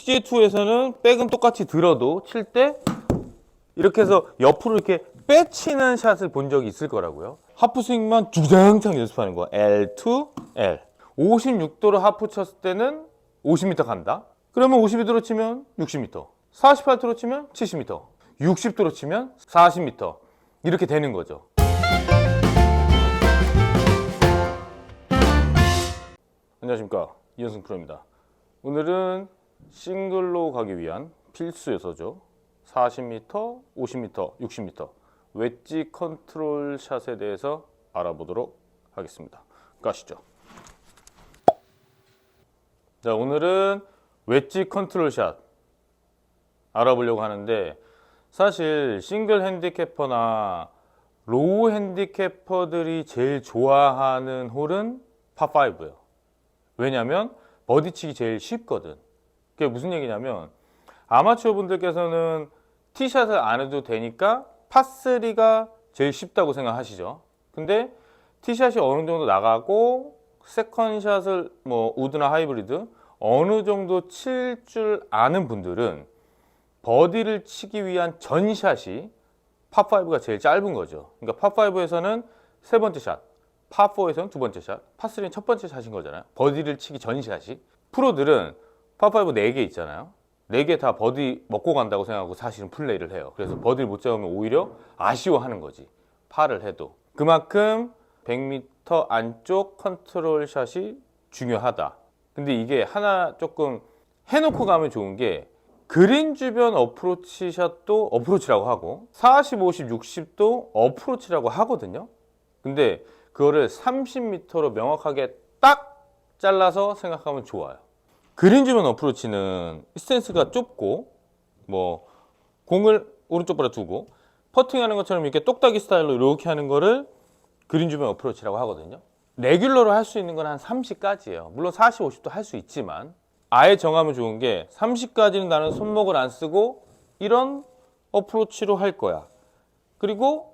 PGA2에서는 백은 똑같이 들어도 칠 때 이렇게 해서 옆으로 이렇게 빼치는 샷을 본 적이 있을 거라고요. 하프 스윙만 주장창 연습하는 거야. L to L. 56도로 하프 쳤을 때는 50m 간다. 그러면 52도로 치면 60m. 48도로 치면 70m. 60도로 치면 40m. 이렇게 되는 거죠. 안녕하십니까, 이현승 프로입니다. 오늘은 싱글로 가기 위한 필수 요소죠. 40m, 50m, 60m 웨지 컨트롤 샷에 대해서 알아보도록 하겠습니다. 가시죠. 자, 오늘은 웨지 컨트롤 샷 알아보려고 하는데, 사실 싱글 핸디캐퍼나 로우 핸디캐퍼들이 제일 좋아하는 홀은 파5예요. 왜냐면 버디 치기 제일 쉽거든. 그게 무슨 얘기냐면, 아마추어 분들께서는 티샷을 안 해도 되니까 파3가 제일 쉽다고 생각하시죠. 근데 티샷이 어느 정도 나가고 세컨샷을 뭐 우드나 하이브리드 어느 정도 칠 줄 아는 분들은 버디를 치기 위한 전샷이 파5가 제일 짧은 거죠. 그러니까 파5에서는 세 번째 샷, 파4에서는 두 번째 샷, 파3는 첫 번째 샷인 거잖아요. 버디를 치기 전 샷이. 프로들은 파5 4개 있잖아요. 4개 다 버디 먹고 간다고 생각하고 사실은 플레이를 해요. 그래서 버디를 못 잡으면 오히려 아쉬워하는 거지, 파를 해도. 그만큼 100m 안쪽 컨트롤 샷이 중요하다. 근데 이게 하나 조금 해놓고 가면 좋은 게, 그린 주변 어프로치 샷도 어프로치라고 하고 40, 50, 60도 어프로치라고 하거든요. 근데 그거를 30m로 명확하게 딱 잘라서 생각하면 좋아요. 그린 주변 어프로치는 스탠스가 좁고 뭐 공을 오른쪽으로 두고 퍼팅하는 것처럼 이렇게 똑딱이 스타일로 이렇게 하는 거를 그린 주변 어프로치라고 하거든요. 레귤러로 할 수 있는 건 한 30까지예요. 물론 40, 50도 할 수 있지만 아예 정하면 좋은 게, 30까지는 나는 손목을 안 쓰고 이런 어프로치로 할 거야. 그리고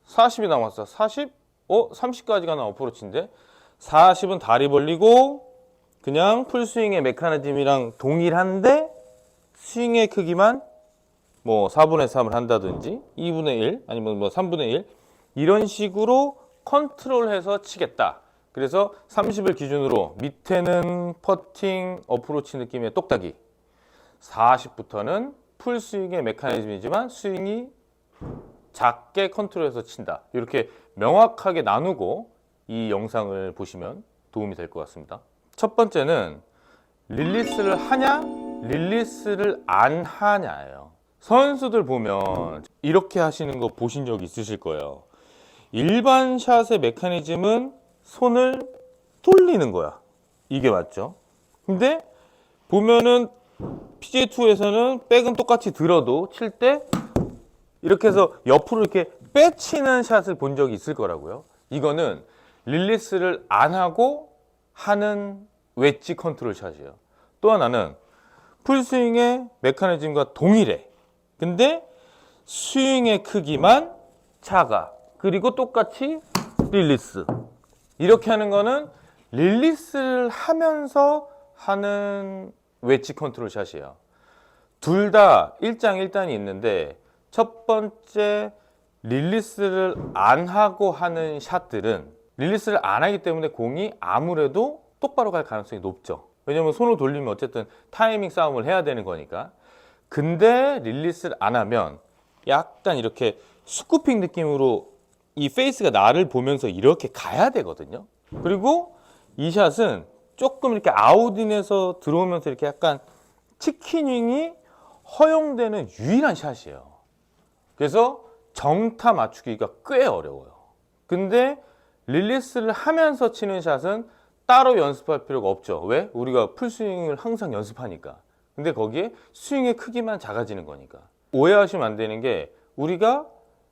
40이 남았어. 40? 30까지 가는 어프로치인데 40은 다리 벌리고 그냥 풀스윙의 메커니즘이랑 동일한데 스윙의 크기만 뭐 4분의 3을 한다든지 2분의 1 아니면 뭐 3분의 1 이런 식으로 컨트롤해서 치겠다. 그래서 30을 기준으로 밑에는 퍼팅 어프로치 느낌의 똑딱이, 40부터는 풀스윙의 메커니즘이지만 스윙이 작게 컨트롤해서 친다. 이렇게 명확하게 나누고 이 영상을 보시면 도움이 될 것 같습니다. 첫 번째는 릴리스를 하냐, 릴리스를 안 하냐예요. 선수들 보면 이렇게 하시는 거 보신 적 있으실 거예요. 일반 샷의 메커니즘은 손을 돌리는 거야. 이게 맞죠? 근데 보면은 PGA2에서는 백은 똑같이 들어도 칠 때 이렇게 해서 옆으로 이렇게 빼치는 샷을 본 적이 있을 거라고요. 이거는 릴리스를 안 하고 하는 웨지 컨트롤 샷이에요. 또 하나는 풀스윙의 메커니즘과 동일해. 근데 스윙의 크기만 작아. 그리고 똑같이 릴리스. 이렇게 하는 거는 릴리스를 하면서 하는 웨지 컨트롤 샷이에요. 둘 다 일장일단이 있는데, 첫 번째 릴리스를 안 하고 하는 샷들은 릴리스를 안 하기 때문에 공이 아무래도 똑바로 갈 가능성이 높죠. 왜냐면 손을 돌리면 어쨌든 타이밍 싸움을 해야 되는 거니까. 근데 릴리스를 안 하면 약간 이렇게 스쿠핑 느낌으로 이 페이스가 나를 보면서 이렇게 가야 되거든요. 그리고 이 샷은 조금 이렇게 아웃인에서 들어오면서 이렇게 약간 치킨윙이 허용되는 유일한 샷이에요. 그래서 정타 맞추기가 꽤 어려워요. 근데 릴리스를 하면서 치는 샷은 따로 연습할 필요가 없죠. 왜? 우리가 풀스윙을 항상 연습하니까. 근데 거기에 스윙의 크기만 작아지는 거니까. 오해하시면 안 되는 게, 우리가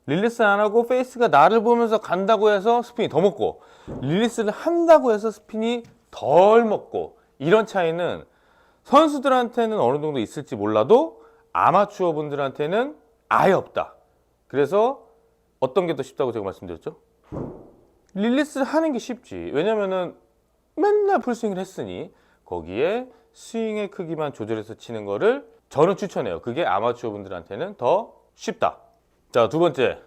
릴리스 안 하고 페이스가 나를 보면서 간다고 해서 스핀이 더 먹고, 릴리스를 한다고 해서 스핀이 덜 먹고, 이런 차이는 선수들한테는 어느 정도 있을지 몰라도 아마추어 분들한테는 아예 없다. 그래서 어떤 게 더 쉽다고 제가 말씀드렸죠? 릴리스를 하는 게 쉽지. 왜냐면은 맨날 풀스윙을 했으니 거기에 스윙의 크기만 조절해서 치는 거를 저는 추천해요. 그게 아마추어 분들한테는 더 쉽다. 자, 두 번째.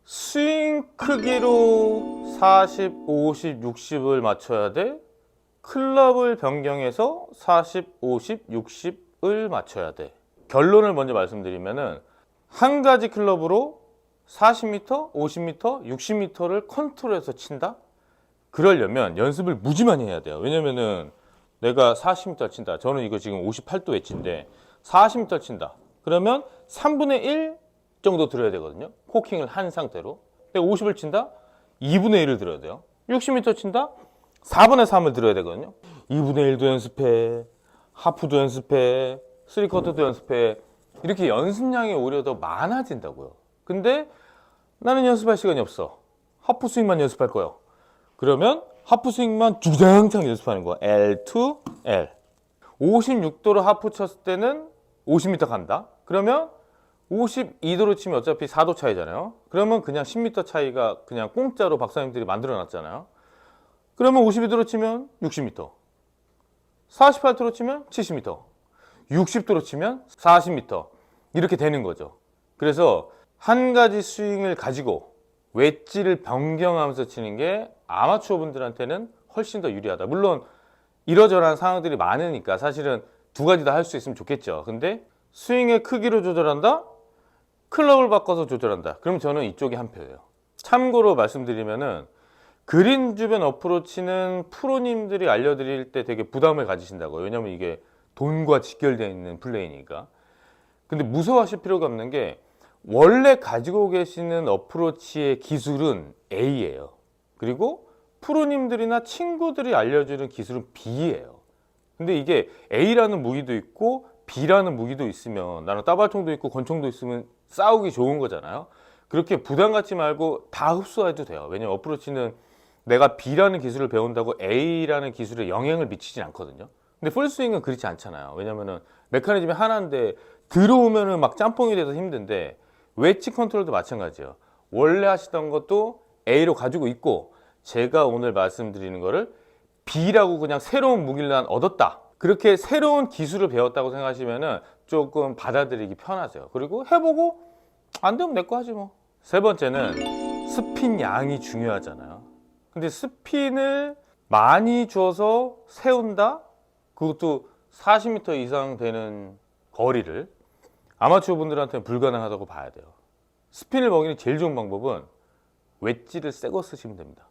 스윙 크기로 40, 50, 60을 맞춰야 돼? 클럽을 변경해서 40, 50, 60을 맞춰야 돼. 결론을 먼저 말씀드리면은 한 가지 클럽으로 40m, 50m, 60m를 컨트롤해서 친다? 그러려면 연습을 무지 많이 해야 돼요. 왜냐면은 내가 40m 친다. 저는 이거 지금 58도 웨지인데 40m 친다. 그러면 3분의 1 정도 들어야 되거든요. 코킹을 한 상태로. 내가 50을 친다? 2분의 1을 들어야 돼요. 60m 친다? 4분의 3을 들어야 되거든요. 2분의 1도 연습해. 하프도 연습해. 3쿼터도 연습해. 이렇게 연습량이 오히려 더 많아진다고요. 근데 나는 연습할 시간이 없어. 하프 스윙만 연습할 거예요. 그러면 하프 스윙만 주장창 연습하는 거야. L to L. 56도로 하프 쳤을 때는 50m 간다. 그러면 52도로 치면 어차피 4도 차이잖아요. 그러면 그냥 10m 차이가 그냥 공짜로 박사님들이 만들어 놨잖아요. 그러면 52도로 치면 60m. 48도로 치면 70m. 60도로 치면 40m. 이렇게 되는 거죠. 그래서 한 가지 스윙을 가지고 웨지를 변경하면서 치는 게 아마추어 분들한테는 훨씬 더 유리하다. 물론 이러저러한 상황들이 많으니까 사실은 두 가지 다 할 수 있으면 좋겠죠. 근데 스윙의 크기로 조절한다? 클럽을 바꿔서 조절한다. 그럼 저는 이쪽이 한 표예요. 참고로 말씀드리면은 그린 주변 어프로치는 프로님들이 알려드릴 때 되게 부담을 가지신다고요. 왜냐면 이게 돈과 직결되어 있는 플레이니까. 근데 무서워하실 필요가 없는 게 원래 가지고 계시는 어프로치의 기술은 A예요. 그리고 프로님들이나 친구들이 알려주는 기술은 B예요. 근데 이게 A라는 무기도 있고 B라는 무기도 있으면 나는 따발총도 있고 권총도 있으면 싸우기 좋은 거잖아요. 그렇게 부담 갖지 말고 다 흡수해도 돼요. 왜냐면 어프로치는 내가 B라는 기술을 배운다고 A라는 기술에 영향을 미치진 않거든요. 근데 풀스윙은 그렇지 않잖아요. 왜냐면은 메커니즘이 하나인데 들어오면은 막 짬뽕이 돼서 힘든데 웨지 컨트롤도 마찬가지예요. 원래 하시던 것도 A로 가지고 있고 제가 오늘 말씀드리는 거를 B라고 그냥 새로운 무기를 난 얻었다. 그렇게 새로운 기술을 배웠다고 생각하시면은 조금 받아들이기 편하세요. 그리고 해보고 안 되면 내 거 하지 뭐. 세 번째는 스핀 양이 중요하잖아요. 근데 스핀을 많이 줘서 세운다? 그것도 40m 이상 되는 거리를 아마추어 분들한테는 불가능하다고 봐야 돼요. 스핀을 먹이는 제일 좋은 방법은 웨지를 새 거 쓰시면 됩니다.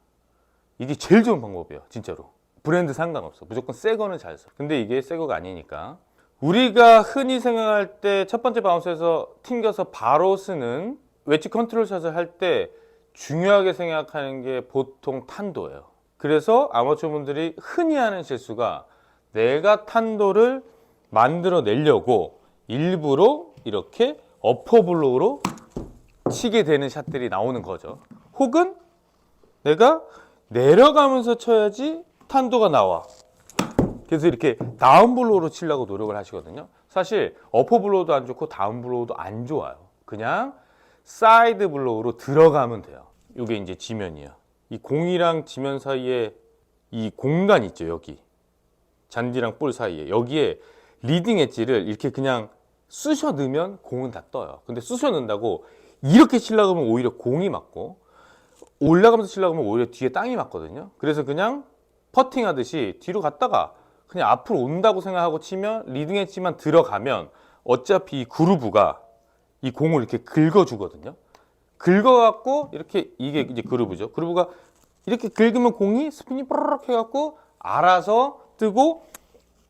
이게 제일 좋은 방법이에요. 진짜로. 브랜드 상관없어. 무조건 새 거는 잘 써. 근데 이게 새 거가 아니니까. 우리가 흔히 생각할 때 첫 번째 바운스에서 튕겨서 바로 쓰는 웨지 컨트롤 샷을 할 때 중요하게 생각하는 게 보통 탄도예요. 그래서 아마추어 분들이 흔히 하는 실수가 내가 탄도를 만들어 내려고 일부러 이렇게 어퍼블로우로 치게 되는 샷들이 나오는 거죠. 혹은 내가 내려가면서 쳐야지 탄도가 나와. 그래서 이렇게 다운블로우로 치려고 노력을 하시거든요. 사실 어퍼블로우도 안 좋고 다운블로우도 안 좋아요. 그냥 사이드 블로우로 들어가면 돼요. 이게 이제 지면이에요. 이 공이랑 지면 사이에 이 공간 있죠. 여기 잔디랑 볼 사이에 여기에 리딩 엣지를 이렇게 그냥 쑤셔 넣으면 공은 다 떠요. 근데 쑤셔 넣는다고 이렇게 치려고 하면 오히려 공이 맞고 올라가면서 치려고 하면 오히려 뒤에 땅이 맞거든요. 그래서 그냥 퍼팅 하듯이 뒤로 갔다가 그냥 앞으로 온다고 생각하고 치면 리딩 엣지만 들어가면 어차피 이 그루브가 이 공을 이렇게 긁어주거든요. 긁어갖고 이렇게 이게 이제 그루브죠. 그루브가 이렇게 긁으면 공이 스핀이 뽀로록 해갖고 알아서 뜨고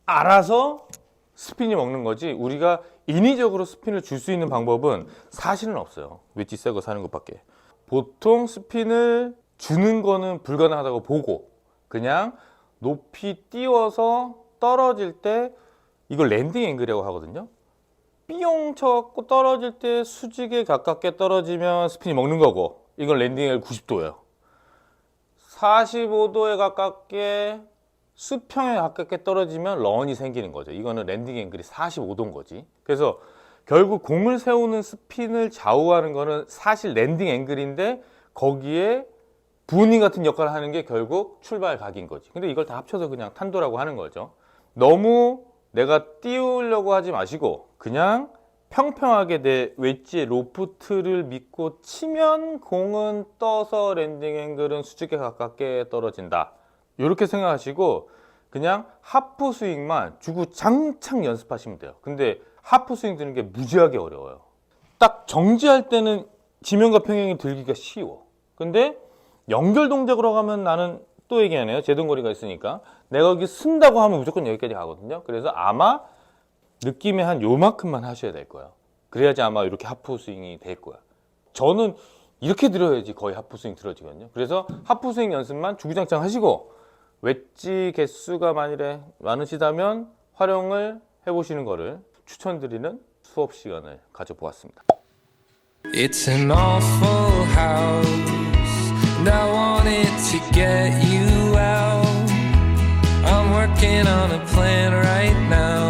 알아서 스핀이 먹는 거지 우리가 인위적으로 스핀을 줄 수 있는 방법은 사실은 없어요. 웨지 새 거 사는 것밖에. 보통 스핀을 주는 거는 불가능하다고 보고 그냥 높이 띄워서 떨어질 때 이걸 랜딩 앵글이라고 하거든요. 삐용 쳐갖고 떨어질 때 수직에 가깝게 떨어지면 스핀이 먹는 거고 이건 랜딩 앵글 90도예요. 45도에 가깝게 수평에 가깝게 떨어지면 런이 생기는 거죠. 이거는 랜딩 앵글이 45도인 거지. 그래서 결국 공을 세우는 스핀을 좌우하는 거는 사실 랜딩 앵글인데 거기에 부닝 같은 역할을 하는 게 결국 출발 각인 거지. 근데 이걸 다 합쳐서 그냥 탄도라고 하는 거죠. 너무 내가 띄우려고 하지 마시고 그냥 평평하게 내 웨지의 로프트를 믿고 치면 공은 떠서 랜딩 앵글은 수직에 가깝게 떨어진다. 이렇게 생각하시고 그냥 하프 스윙만 주구장창 연습하시면 돼요. 근데 하프 스윙 드는 게 무지하게 어려워요. 딱 정지할 때는 지면과 평행이 들기가 쉬워. 근데 연결 동작으로 가면 나는 또 얘기하네요. 제동거리가 있으니까 내가 여기 쓴다고 하면 무조건 여기까지 가거든요. 그래서 아마 느낌의 한 요만큼만 하셔야 될 거예요. 그래야지 아마 이렇게 하프 스윙이 될 거야. 저는 이렇게 들어야지 거의 하프 스윙 들어지거든요. 그래서 하프 스윙 연습만 주구장창 하시고 웨지 개수가 만일에 많으시다면 활용을 해보시는 거를 추천드리는 수업 시간을 가져보았습니다. It's an awful house, and I wanted to get you out. I'm working on a plan right now.